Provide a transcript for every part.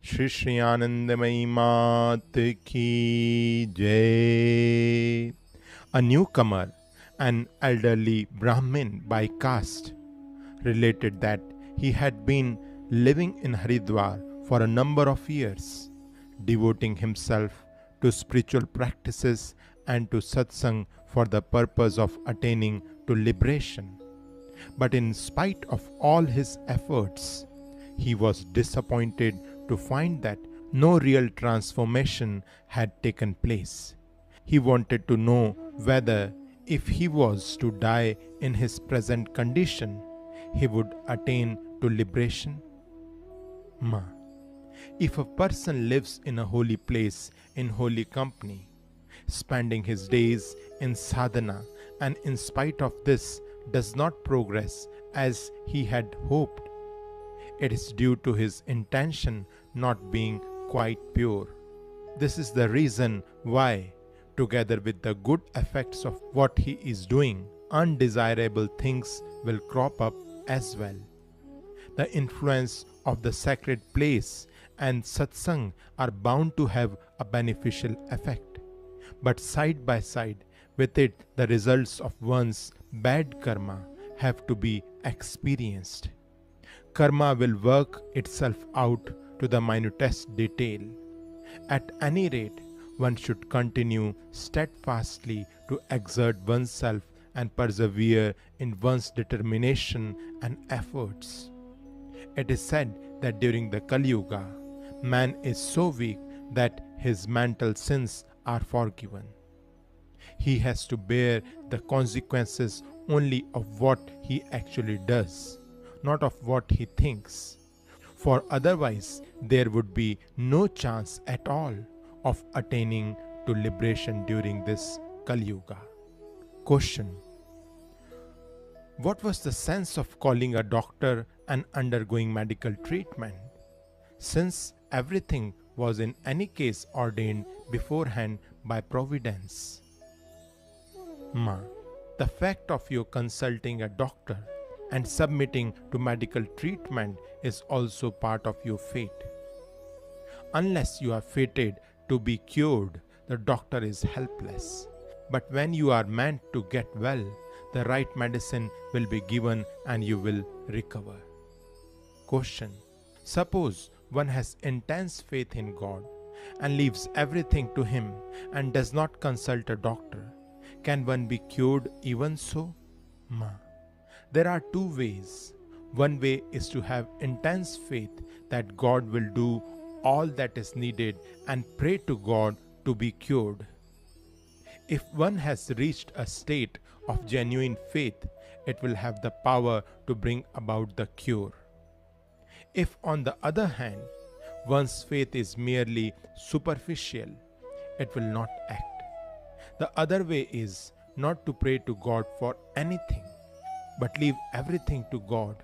Sri Anandamayi Ma ki Jai. A newcomer, an elderly Brahmin by caste, related that he had been living in Haridwar for a number of years, devoting himself to spiritual practices and to satsang for the purpose of attaining to liberation. But in spite of all his efforts, he was disappointed to find that no real transformation had taken place. He wanted to know whether, if he was to die in his present condition, he would attain to liberation. Ma. If a person lives in a holy place in holy company, spending his days in sadhana, and in spite of this does not progress as he had hoped, it is due to his intention not being quite pure. This is the reason why, together with the good effects of what he is doing, undesirable things will crop up as well. The influence of the sacred place and satsang are bound to have a beneficial effect. But side by side with it, the results of one's bad karma have to be experienced. Karma will work itself out to the minutest detail. At any rate, one should continue steadfastly to exert oneself and persevere in one's determination and efforts. It is said that during the Kali Yuga, man is so weak that his mental sins are forgiven. He has to bear the consequences only of what he actually does, not of what he thinks. For otherwise, there would be no chance at all of attaining to liberation during this Kali Yuga. Question: what was the sense of calling a doctor and undergoing medical treatment, since everything was in any case ordained beforehand by providence? Ma. The fact of you consulting a doctor and submitting to medical treatment is also part of your fate. Unless you are fated to be cured, the doctor is helpless. But when you are meant to get well, the right medicine will be given and you will recover. Question: suppose one has intense faith in God and leaves everything to Him and does not consult a doctor. Can one be cured even so? Ma. There are two ways. One way is to have intense faith that God will do all that is needed and pray to God to be cured. If one has reached a state of genuine faith, it will have the power to bring about the cure. If, on the other hand, one's faith is merely superficial, it will not act. The other way is not to pray to God for anything, but leave everything to God.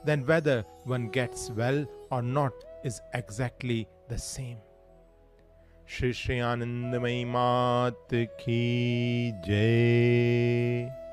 Then whether one gets well or not is exactly the same. Sri Anandamayi Ma ki Jai.